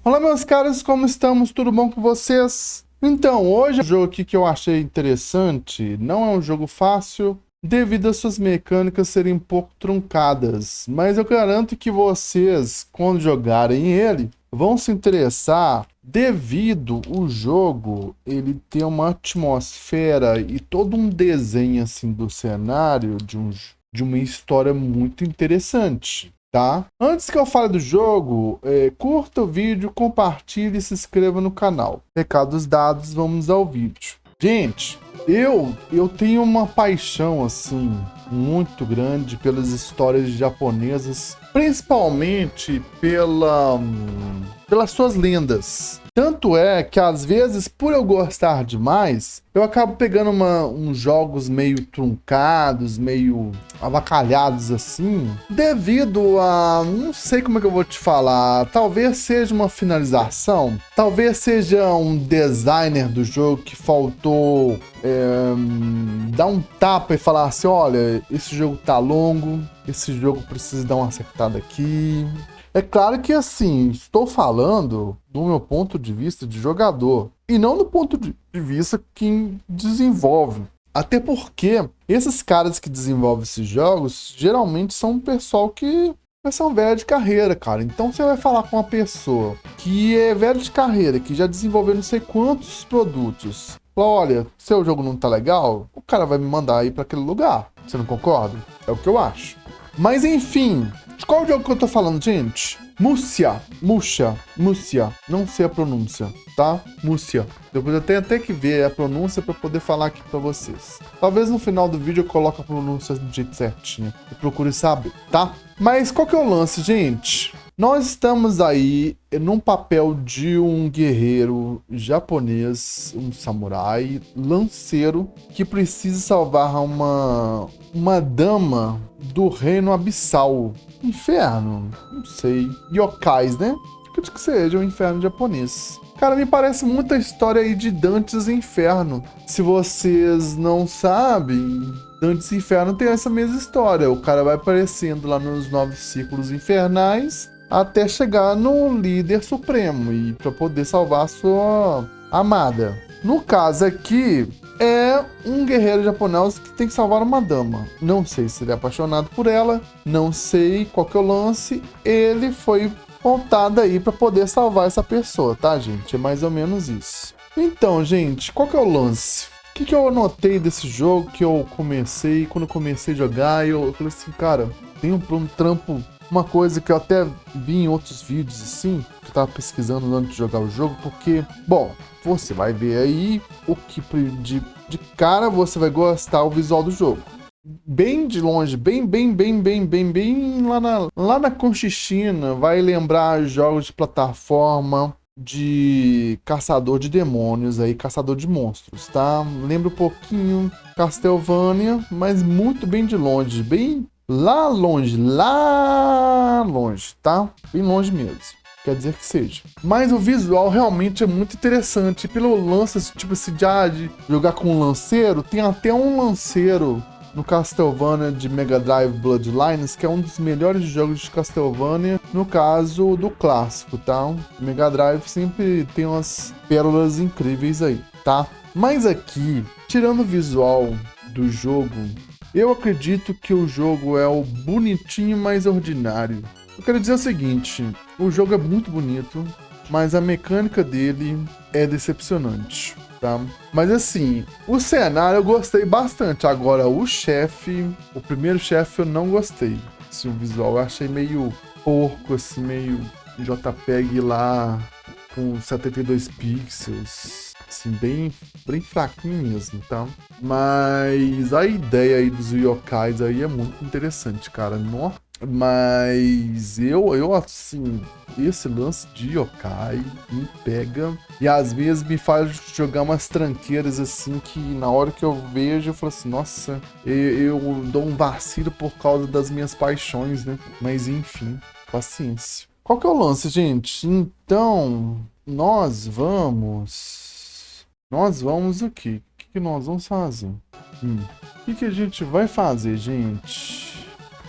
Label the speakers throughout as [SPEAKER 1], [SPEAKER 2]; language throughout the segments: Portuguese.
[SPEAKER 1] Olá, meus caros, como estamos? Tudo bom com vocês? Então, hoje o jogo aqui que eu achei interessante não é um jogo fácil devido às suas mecânicas serem um pouco truncadas, mas eu garanto que vocês, quando jogarem ele, vão se interessar devido o jogo ele ter uma atmosfera e todo um desenho assim do cenário de uma história muito interessante. Tá? Antes que eu fale do jogo, curta o vídeo, compartilhe e se inscreva no canal. Recados dados, vamos ao vídeo. Gente, eu tenho uma paixão assim muito grande pelas histórias japonesas, principalmente pelas suas lendas. Tanto é que, às vezes, por eu gostar demais, eu acabo pegando uns jogos meio truncados, meio avacalhados assim, devido a... não sei como é que eu vou te falar. Talvez seja uma finalização, talvez seja um designer do jogo que faltou dar um tapa e falar assim, olha, esse jogo tá longo, esse jogo precisa dar uma acertada aqui. É claro que, assim, estou falando do meu ponto de vista de jogador e não do ponto de vista quem desenvolve. Até porque esses caras que desenvolvem esses jogos geralmente são um pessoal que são velho de carreira, cara. Então você vai falar com uma pessoa que é velho de carreira, que já desenvolveu não sei quantos produtos. Fala, olha, seu jogo não tá legal, o cara vai me mandar ir para aquele lugar. Você não concorda? É o que eu acho. Mas enfim, de qual jogo que eu tô falando, gente? Musha, não sei a pronúncia, tá? Musha. Depois eu tenho até que ver a pronúncia para poder falar aqui para vocês. Talvez no final do vídeo eu coloque a pronúncia do jeito certinho e procure saber, tá? Mas qual que é o lance, gente? Nós estamos aí num papel de um guerreiro japonês, um samurai, lanceiro, que precisa salvar uma dama do reino abissal. Inferno? Não sei. Yokais, né? Acredito que seja um inferno japonês. Cara, me parece muita história aí de Dantes Inferno. Se vocês não sabem, Dantes Inferno tem essa mesma história. O cara vai aparecendo lá nos 9 círculos infernais até chegar no líder supremo e para poder salvar a sua amada. No caso aqui, é um guerreiro japonês que tem que salvar uma dama. Não sei se ele é apaixonado por ela, não sei qual que é o lance. Ele foi montado aí para poder salvar essa pessoa, tá, gente? É mais ou menos isso. Então, gente, qual que é o lance? O que eu anotei desse jogo que eu comecei, quando eu comecei a jogar, eu falei assim, cara, tem um trampo. Uma coisa que eu até vi em outros vídeos, assim, que eu tava pesquisando antes de jogar o jogo, porque, bom, você vai ver aí o que de cara você vai gostar o visual do jogo. Bem de longe, bem lá na Conchichina, vai lembrar jogos de plataforma, de caçador de demônios aí, caçador de monstros, tá? Lembra um pouquinho Castlevania, mas muito bem de longe, bem... lá longe, tá? Bem longe mesmo. Quer dizer que seja. Mas o visual realmente é muito interessante. Pelo lance, tipo assim, de jogar com um lanceiro, tem até um lanceiro no Castlevania de Mega Drive Bloodlines, que é um dos melhores jogos de Castlevania, no caso do clássico, tá? O Mega Drive sempre tem umas pérolas incríveis aí, tá? Mas aqui, tirando o visual do jogo, eu acredito que o jogo é o bonitinho mais ordinário. Eu quero dizer o seguinte, o jogo é muito bonito, mas a mecânica dele é decepcionante, tá? Mas assim, o cenário eu gostei bastante. Agora, o primeiro chefe eu não gostei. Assim, o visual eu achei meio porco, assim, meio JPEG lá, com 72 pixels. Assim, bem fraquinho mesmo, tá? Mas a ideia aí dos yokais aí é muito interessante, cara. Mas eu assim, esse lance de yokai me pega e às vezes me faz jogar umas tranqueiras assim que na hora que eu vejo eu falo assim, nossa, eu dou um vacilo por causa das minhas paixões, né? Mas enfim, paciência. Qual que é o lance, gente? Então, nós vamos o quê? O que nós vamos fazer? O que a gente vai fazer, gente?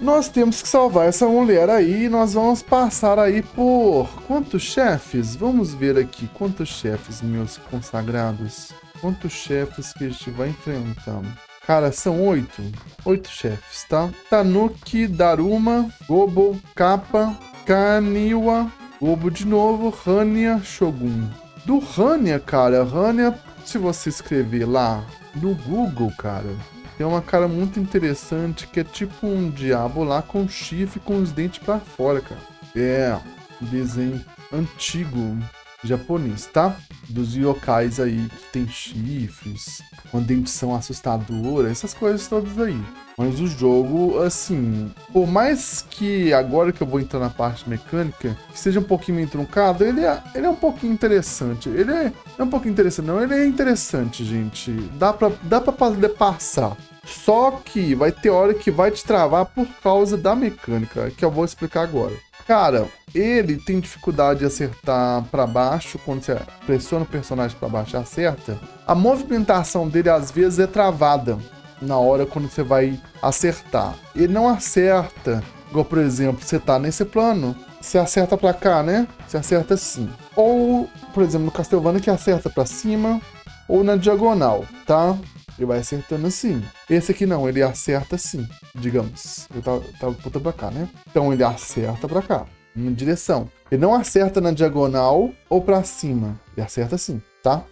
[SPEAKER 1] nós temos que salvar essa mulher aí. Nós vamos passar aí por quantos chefes? Vamos ver aqui quantos chefes, meus consagrados. Quantos chefes que a gente vai enfrentando. Cara, são 8. 8 chefes, tá? Tanuki, Daruma, Gobo, Kappa, Kaniwa, Gobo de novo, Hanya, Shogun. Do Hanya, cara, Hanya, se você escrever lá no Google, cara, tem uma cara muito interessante que é tipo um diabo lá com chifre com os dentes pra fora, cara. É, um desenho antigo japonês, tá? Dos yokais aí que tem chifres, uma dentição assustadora, essas coisas todas aí. Mas o jogo, assim, por mais que agora que eu vou entrar na parte mecânica, que seja um pouquinho meio truncado, ele é um pouquinho interessante. Ele é um pouquinho interessante, não, ele é interessante, gente. Dá pra poder passar. Só que vai ter hora que vai te travar por causa da mecânica, que eu vou explicar agora. Cara, ele tem dificuldade de acertar pra baixo, quando você pressiona o personagem pra baixo e acerta. A movimentação dele às vezes é travada na hora quando você vai acertar. Ele não acerta, igual por exemplo, você tá nesse plano, você acerta pra cá, né? Você acerta assim. Ou, por exemplo, no Castlevania que acerta pra cima, ou na diagonal, tá? Ele vai acertando assim. Esse aqui não, ele acerta assim, digamos. Ele tá apontando pra cá, né? Então ele acerta pra cá, em direção. Ele não acerta na diagonal ou pra cima. Ele acerta assim, tá?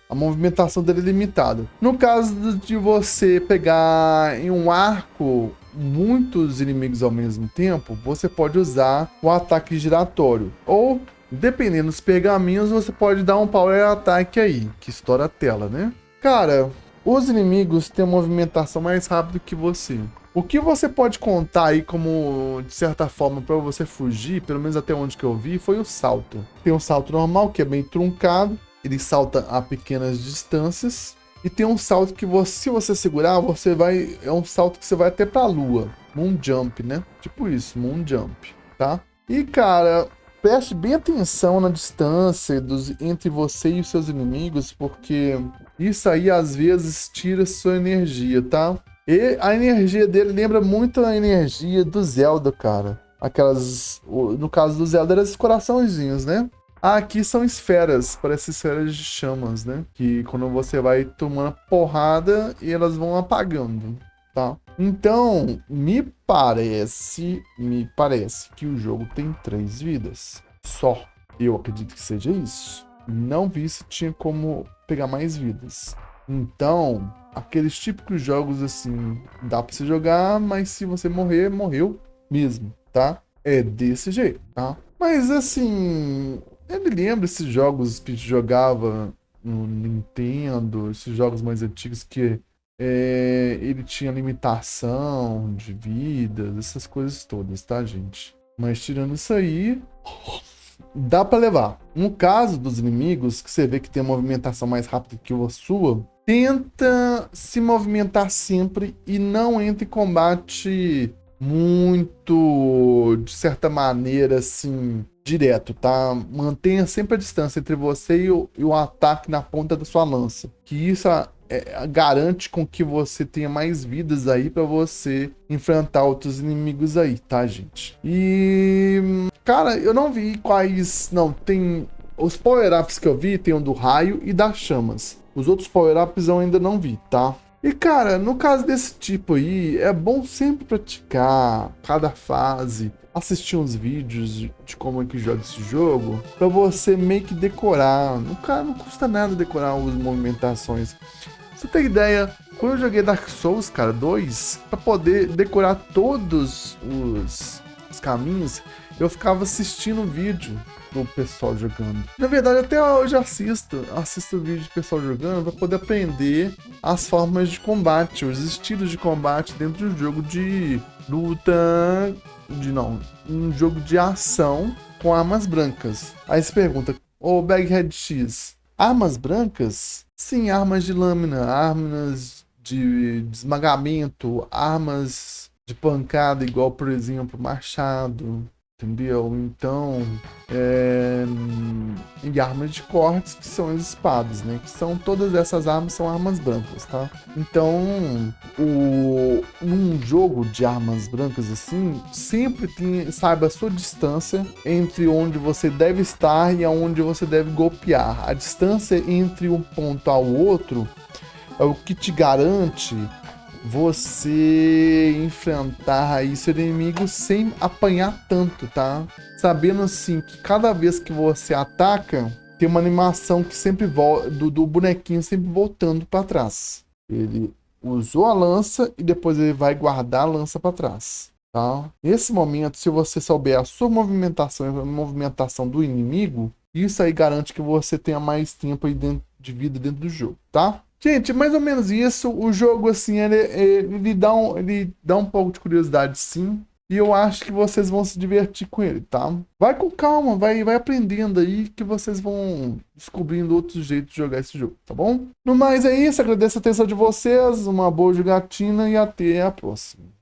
[SPEAKER 1] A movimentação dele é limitada. No caso de você pegar em um arco muitos inimigos ao mesmo tempo, você pode usar o ataque giratório. Ou, dependendo dos pergaminhos, você pode dar um power attack aí, que estoura a tela, né? Cara, os inimigos têm uma movimentação mais rápida que você. O que você pode contar aí como, de certa forma, para você fugir, pelo menos até onde que eu vi, foi o salto. Tem um salto normal, que é bem truncado. Ele salta a pequenas distâncias. E tem um salto que, se você segurar, você vai... É um salto que você vai até pra lua. Moon Jump, né? Tipo isso, Moon Jump, tá? E, cara, preste bem atenção na distância entre você e os seus inimigos, porque isso aí, às vezes, tira sua energia, tá? E a energia dele lembra muito a energia do Zelda, cara. Aquelas... No caso do Zelda, eram os coraçõezinhos, né? Aqui são esferas, parece esferas de chamas, né? Que quando você vai tomando porrada, elas vão apagando, tá? Então, me parece que o jogo tem 3 vidas. Só. Eu acredito que seja isso. Não vi se tinha como pegar mais vidas. Então, aqueles típicos jogos assim, dá pra você jogar, mas se você morrer, morreu mesmo, tá? É desse jeito, tá? Mas assim, eu me lembro esses jogos que a gente jogava no Nintendo, esses jogos mais antigos que ele tinha limitação de vidas, essas coisas todas, tá, gente? Mas tirando isso aí, dá pra levar. No caso dos inimigos, que você vê que tem a movimentação mais rápida que a sua, tenta se movimentar sempre e não entre em combate muito, de certa maneira, assim, direto, tá? Mantenha sempre a distância entre você e o ataque na ponta da sua lança. Que isso garante com que você tenha mais vidas aí pra você enfrentar outros inimigos aí, tá, gente? E... cara, eu não vi quais... Não, tem... Os power-ups que eu vi tem o do raio e das chamas. Os outros power-ups eu ainda não vi, tá? E, cara, no caso desse tipo aí, é bom sempre praticar cada fase, assistir uns vídeos de como é que joga esse jogo, pra você meio que decorar. Não custa nada decorar as movimentações. Pra você ter ideia, quando eu joguei Dark Souls, cara, 2, pra poder decorar todos os caminhos, eu ficava assistindo vídeo do pessoal jogando. Na verdade, até hoje assisto vídeo de pessoal jogando para poder aprender as formas de combate, os estilos de combate dentro de um jogo de luta, um jogo de ação com armas brancas. Aí você pergunta, Baghead X, armas brancas? Sim, armas de lâmina, armas de esmagamento, armas de pancada, igual, por exemplo, machado. Entendeu? Então, e armas de cortes, que são as espadas, né? Que são todas essas armas são armas brancas, tá? Então, num jogo de armas brancas assim, sempre saiba a sua distância entre onde você deve estar e aonde você deve golpear. A distância entre um ponto ao outro é o que te garante você enfrentar aí seu inimigo sem apanhar tanto, tá? Sabendo assim que cada vez que você ataca, tem uma animação que sempre volta do bonequinho sempre voltando para trás. Ele usou a lança e depois ele vai guardar a lança para trás, tá? Nesse momento, se você souber a sua movimentação e a movimentação do inimigo, isso aí garante que você tenha mais tempo aí de vida dentro do jogo, tá? Gente, mais ou menos isso. O jogo, assim, ele dá um pouco de curiosidade, sim. E eu acho que vocês vão se divertir com ele, tá? Vai com calma, vai aprendendo aí que vocês vão descobrindo outros jeitos de jogar esse jogo, tá bom? No mais é isso, agradeço a atenção de vocês, uma boa jogatina e até a próxima.